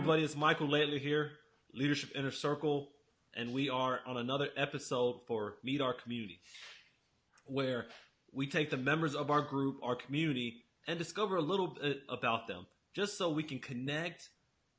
everybody. It's Michael Laidler here, Leadership Inner Circle, and we are on another episode for Meet Our Community, where we take the members of our group, our community, and discover a little bit about them, just so we can connect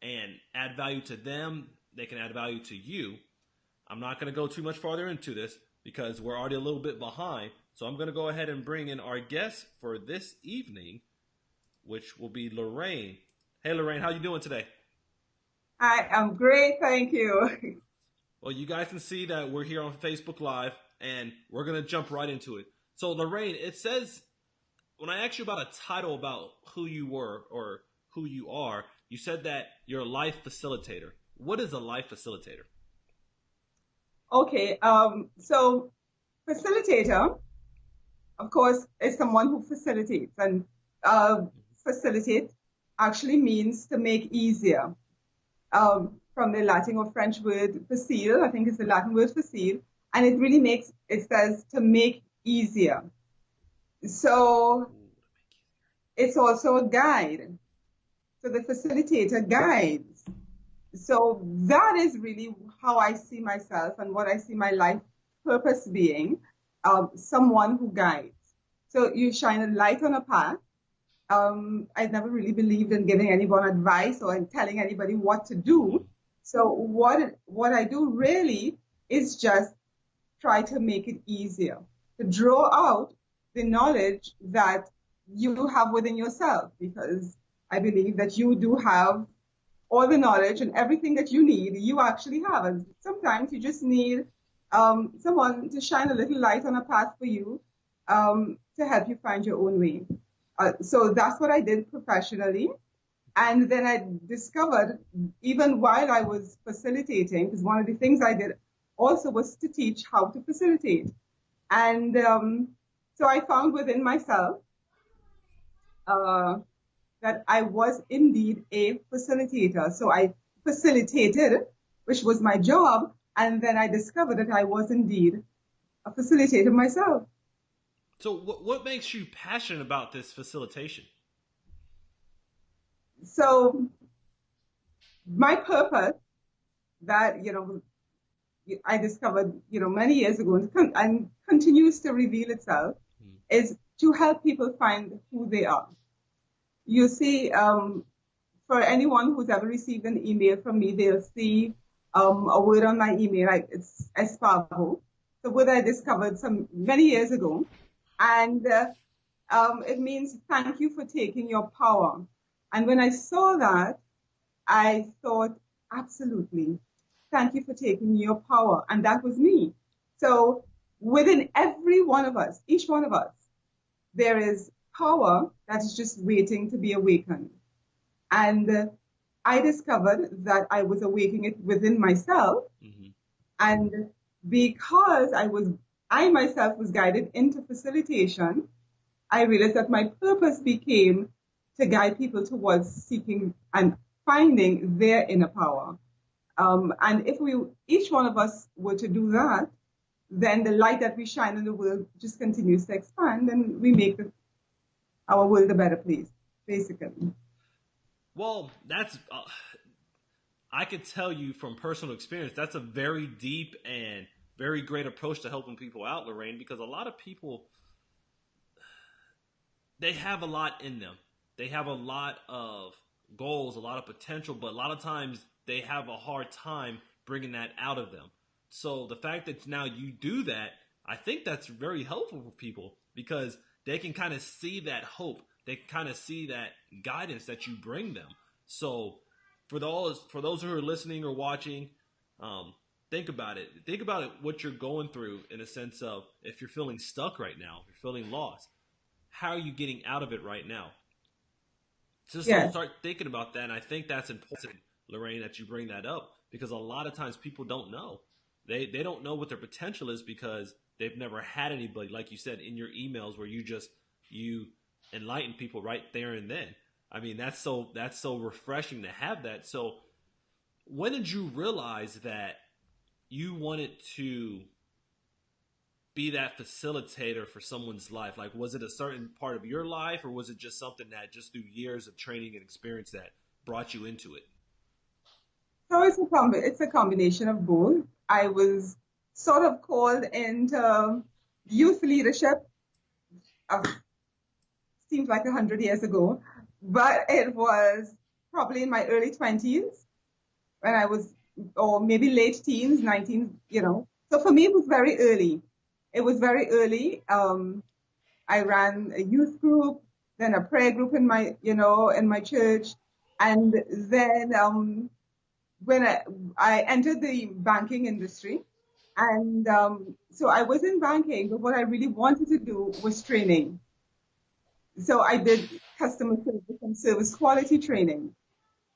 and add value to them. They can add value to you. I'm not going to go too much farther into this because we're already a little bit behind. So I'm going to go ahead and bring in our guest for this evening, which will be Lorraine. Hey, Lorraine, how you doing today? Hi, I'm great, thank you. Well, you guys can see that we're here on Facebook Live, and we're going to jump right into it. So, Lorraine, it says, when I asked you about a title about who you were or who you are, you said that you're a life facilitator. What is a life facilitator? Okay, so facilitator, of course, is someone who facilitates, and uh, facilitate actually means to make easier. From the Latin or French word facile, I think it's the Latin word facile, and it really makes, it says to make easier. So it's also a guide. So the facilitator guides. So that is really how I see myself and what I see my life purpose being, someone who guides. So you shine a light on a path. I never really believed in giving anyone advice or in telling anybody what to do. So what I do really is just try to make it easier, to draw out the knowledge that you have within yourself, because I believe that you do have all the knowledge and everything that you need, you actually have. And sometimes you just need someone to shine a little light on a path for you, to help you find your own way. So that's what I did professionally. And then I discovered, even while I was facilitating, because one of the things I did also was to teach how to facilitate. And so I found within myself uh, that I was indeed a facilitator. So I facilitated, which was my job, and then I discovered that I was indeed a facilitator myself. So, what makes you passionate about this facilitation? So my purpose that, I discovered, many years ago and continues to reveal itself is to help people find who they are. You see, for anyone who's ever received an email from me, they'll see a word on my email, like it's espargo, the word I discovered some many years ago. And it means thank you for taking your power. And when I saw that, I thought, absolutely, thank you for taking your power. And that was me. So within every one of us, each one of us, there is power that is just waiting to be awakened. And I discovered that I was awakening it within myself. Mm-hmm. And because I myself was guided into facilitation, I realized that my purpose became to guide people towards seeking and finding their inner power. And if each one of us were to do that, then the light that we shine in the world just continues to expand, and we make our world a better place, basically. Well, that's I could tell you from personal experience that's a very deep and very great approach to helping people out, Lorraine, because a lot of people they have a lot in them. They have a lot of goals, a lot of potential, but a lot of times they have a hard time bringing that out of them. So the fact that now you do that, I think that's very helpful for people because they can kind of see that hope. They kind of see that guidance that you bring them. So for those who are listening or watching, think about it. Think about it, what you're going through in a sense of if you're feeling stuck right now, if you're feeling lost, how are you getting out of it right now? So Yes, start thinking about that. And I think that's important, Lorraine, that you bring that up because a lot of times people don't know. They don't know what their potential is because they've never had anybody, like you said, in your emails where you enlighten people right there and then. I mean, that's so refreshing to have that. So when did you realize that you wanted to be that facilitator for someone's life? Like, was it a certain part of your life, or was it just something that just through years of training and experience that brought you into it? So it's a combination of both. I was sort of called into youth leadership. Seems like 100 years ago, but it was probably in my early 20s when I was, or maybe late teens, 19, you know. So for me, it was very early. It was very early. I ran a youth group, then a prayer group in my, in my church. And then when I entered the banking industry, and so I was in banking, but what I really wanted to do was training. So I did customer service and service quality training.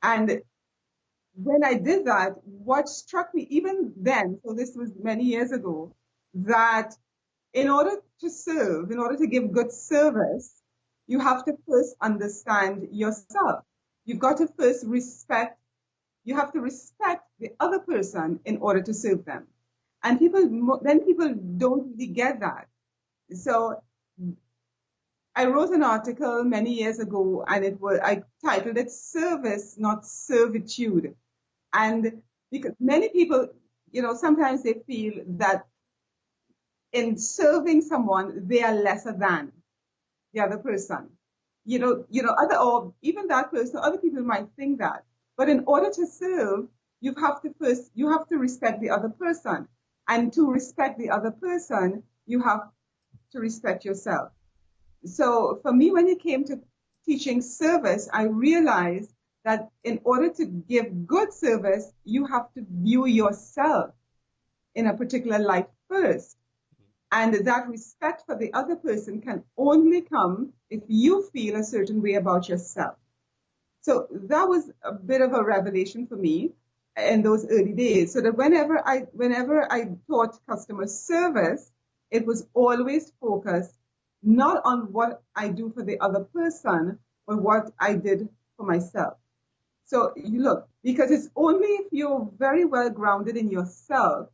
And when I did that, what struck me even then, so this was many years ago, that in order to serve, in order to give good service, you have to first understand yourself. You've got to first respect, you have to respect the other person in order to serve them. And then people don't really get that. So I wrote an article many years ago, and I titled it Service, Not Servitude. And because many people, sometimes they feel that in serving someone, they are lesser than the other person. Or even that person, other people might think that. But in order to serve, you have to respect the other person. And to respect the other person, you have to respect yourself. So for me, when it came to teaching service, I realized that in order to give good service, you have to view yourself in a particular light first. And that respect for the other person can only come if you feel a certain way about yourself. So that was a bit of a revelation for me in those early days. So that whenever I taught customer service, it was always focused not on what I do for the other person, but what I did for myself. So you look, because it's only if you're very well grounded in yourself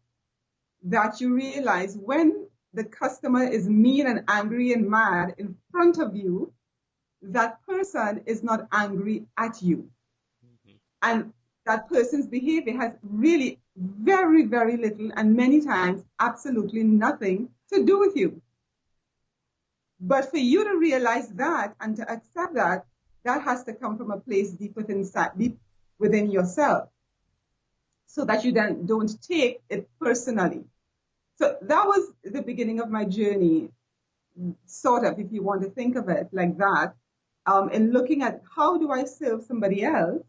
that you realize when the customer is mean and angry and mad in front of you, that person is not angry at you. Mm-hmm. And that person's behavior has really very, very little and many times absolutely nothing to do with you. But for you to realize that and to accept that, that has to come from a place deep within yourself, so that you then don't take it personally. So that was the beginning of my journey, sort of, if you want to think of it like that, in looking at how do I serve somebody else,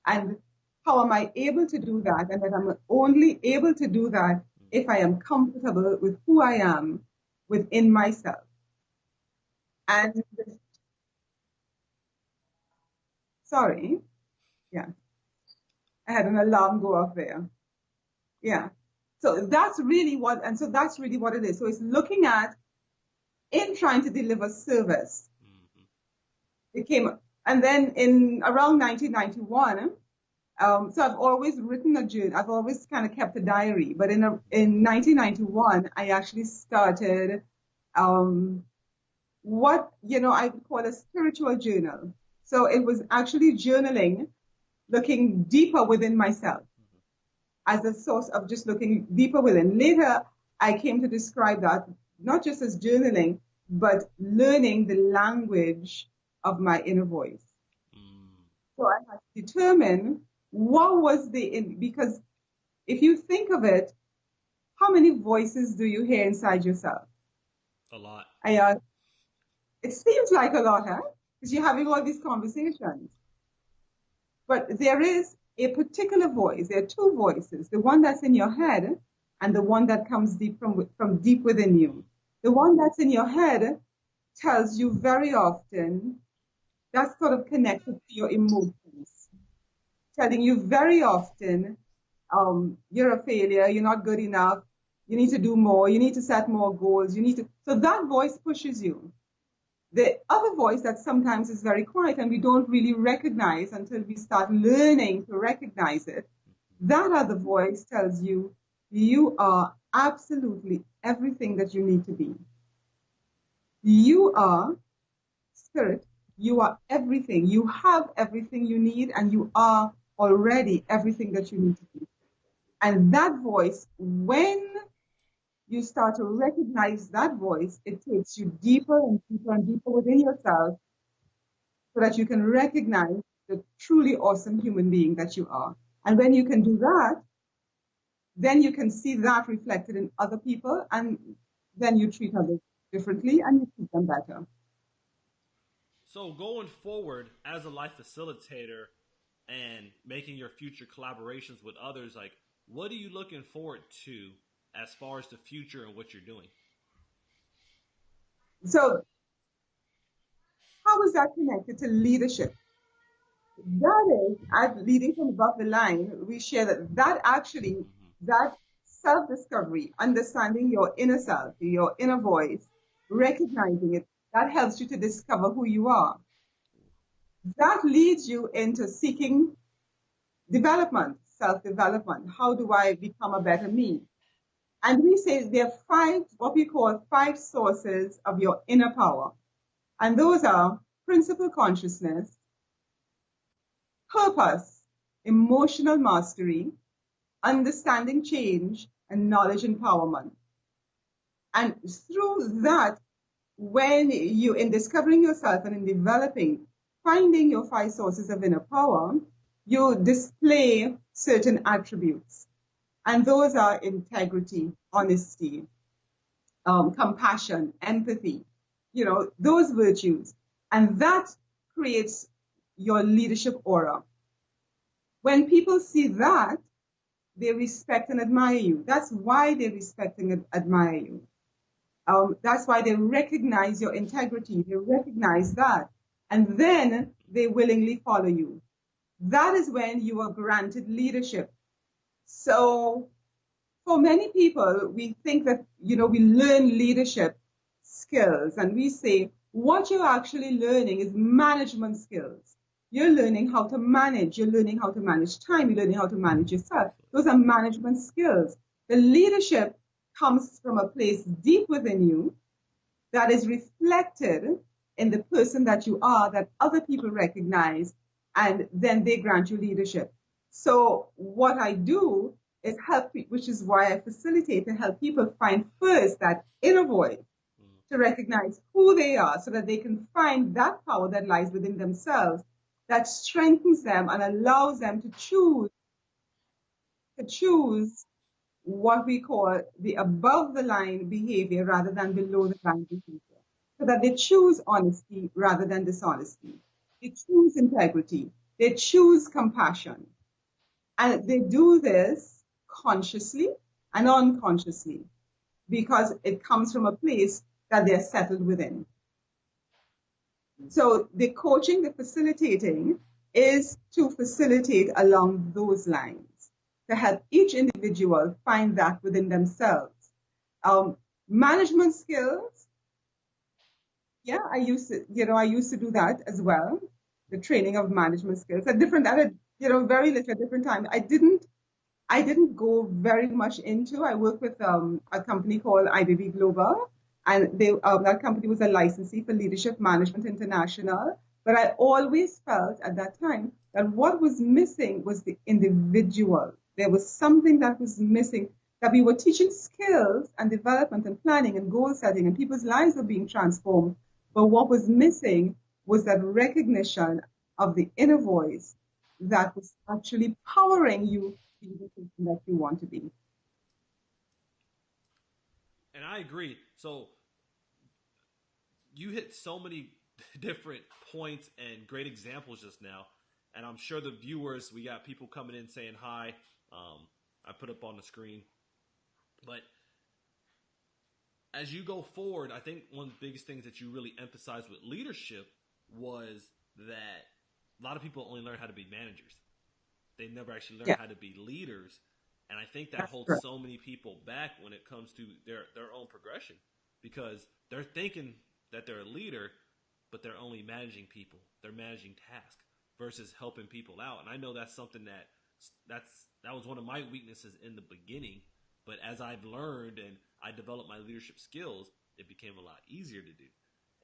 and how am I able to do that, and that I'm only able to do that if I am comfortable with who I am within myself. And sorry, yeah, I had an alarm go off there. Yeah. So that's really what it is. So it's looking at, in trying to deliver service. Mm-hmm. And then in around 1991, so I've always written a journal. I've always kind of kept a diary. But in 1991, I actually started what I would call a spiritual journal. So it was actually journaling, looking deeper within myself, as a source of just looking deeper within. Later, I came to describe that not just as journaling, but learning the language of my inner voice. So I had to determine what was because if you think of it, how many voices do you hear inside yourself? A lot. It seems like a lot, huh? Because you're having all these conversations. But there is a particular voice. There are two voices, the one that's in your head and the one that comes deep from deep within you. The one that's in your head tells you very often, that's sort of connected to your emotions, telling you very often, you're a failure, you're not good enough, you need to do more, you need to set more goals, so that voice pushes you. The other voice that sometimes is very quiet and we don't really recognize until we start learning to recognize it, that other voice tells you, you are absolutely everything that you need to be. You are spirit, You are everything. You have everything you need, and you are already everything that you need to be. And that voice, when you start to recognize that voice, it takes you deeper and deeper and deeper within yourself so that you can recognize the truly awesome human being that you are. And when you can do that, then you can see that reflected in other people, and then you treat others differently and you treat them better. So going forward as a life facilitator and making your future collaborations with others, like what are you looking forward to as far as the future and what you're doing? So, how is that connected to leadership? That is, as leading from above the line, we share that actually, Mm-hmm. that self discovery, understanding your inner self, your inner voice, recognizing it, that helps you to discover who you are. That leads you into seeking development, self development. How do I become a better me? And we say there are five, what we call five sources of your inner power. And those are principal consciousness, purpose, emotional mastery, understanding change, and knowledge empowerment. And through that, when you, in discovering yourself and in developing, finding your five sources of inner power, you display certain attributes. And those are integrity, honesty, compassion, empathy, those virtues. And that creates your leadership aura. When people see that, they respect and admire you. That's why they respect and admire you. That's why they recognize your integrity. They recognize that. And then they willingly follow you. That is when you are granted leadership. So for many people, we think that, we learn leadership skills and we say what you're actually learning is management skills. You're learning how to manage. You're learning how to manage time. You're learning how to manage yourself. Those are management skills. The leadership comes from a place deep within you that is reflected in the person that you are, that other people recognize, and then they grant you leadership. So what I do is help, which is why I facilitate to help people find first that inner voice, to recognize who they are so that they can find that power that lies within themselves that strengthens them and allows them to choose what we call the above the line behavior rather than below the line behavior. So that they choose honesty rather than dishonesty. They choose integrity. They choose compassion. And they do this consciously and unconsciously because it comes from a place that they're settled within. So the coaching, the facilitating is to facilitate along those lines, to help each individual find that within themselves. Management skills, yeah, I used to do that as well. The training of management skills at very little at different times. I didn't go very much into. I work with a company called IBB Global, and that company was a licensee for Leadership Management International. But I always felt at that time that what was missing was the individual. There was something that was missing. That we were teaching skills and development and planning and goal setting, and people's lives were being transformed. But what was missing was that recognition of the inner voice that was actually powering you be the person that you want to be. And I agree. So you hit so many different points and great examples just now. And I'm sure the viewers, we got people coming in saying hi. I put up on the screen. But as you go forward, I think one of the biggest things that you really emphasized with leadership was that a lot of people only learn how to be managers. They never actually learn Yeah, how to be leaders. And I think that that's holds correct. so many people back when it comes to their own progression because they're thinking that they're a leader, but they're only managing people. They're managing tasks versus helping people out. And I know that's something that was one of my weaknesses in the beginning. But as I've learned and I developed my leadership skills, it became a lot easier to do.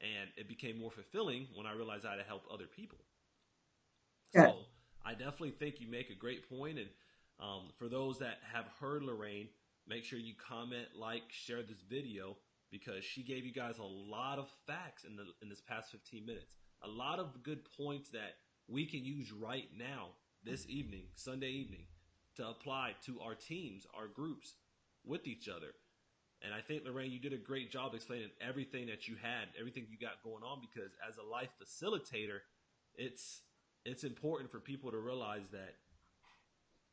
and it became more fulfilling when I realized I had to help other people. Yes. So I definitely think you make a great point. And for those that have heard Lorraine, make sure you comment, like, share this video because she gave you guys a lot of facts in this past 15 minutes. A lot of good points that we can use right now, this evening, Sunday evening, to apply to our teams, our groups, with each other. And I think, Lorraine, you did a great job explaining everything that you had, everything you got going on, because as a life facilitator, it's it's important for people to realize that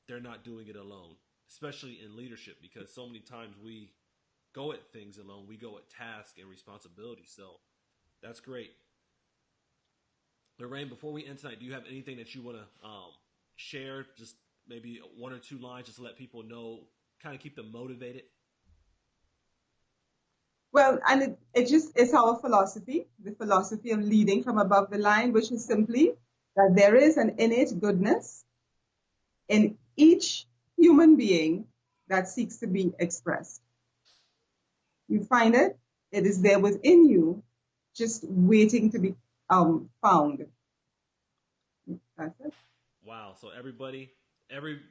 they're not doing it alone, especially in leadership, because so many times we go at things alone, we go at tasks and responsibilities. So that's great. Lorraine, before we end tonight, do you have anything that you want to share? Just maybe one or two lines, just to let people know, kind of keep them motivated. Well, and it's our philosophy, the philosophy of leading from above the line, which is simply that there is an innate goodness in each human being that seeks to be expressed. You find it, it is there within you, just waiting to be found. That's it. Wow. So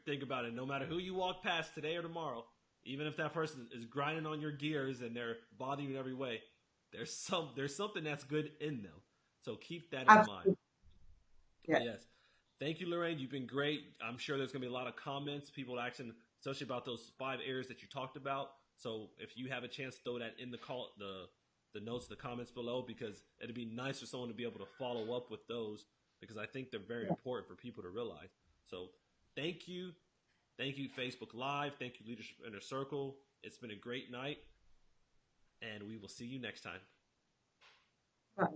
think about it. No matter who you walk past today or tomorrow, even if that person is grinding on your gears and they're bothering you in every way, there's something that's good in them. So keep that in mind. Absolutely. But Yes. yes, thank you, Lorraine. You've been great. I'm sure there's going to be a lot of comments, people asking, especially about those 5 areas that you talked about. So if you have a chance, throw that in the notes, the comments below, because it'd be nice for someone to be able to follow up with those because I think they're very Yeah. important for people to realize. So thank you. Thank you, Facebook Live. Thank you, Leadership Inner Circle. It's been a great night, and we will see you next time. Right.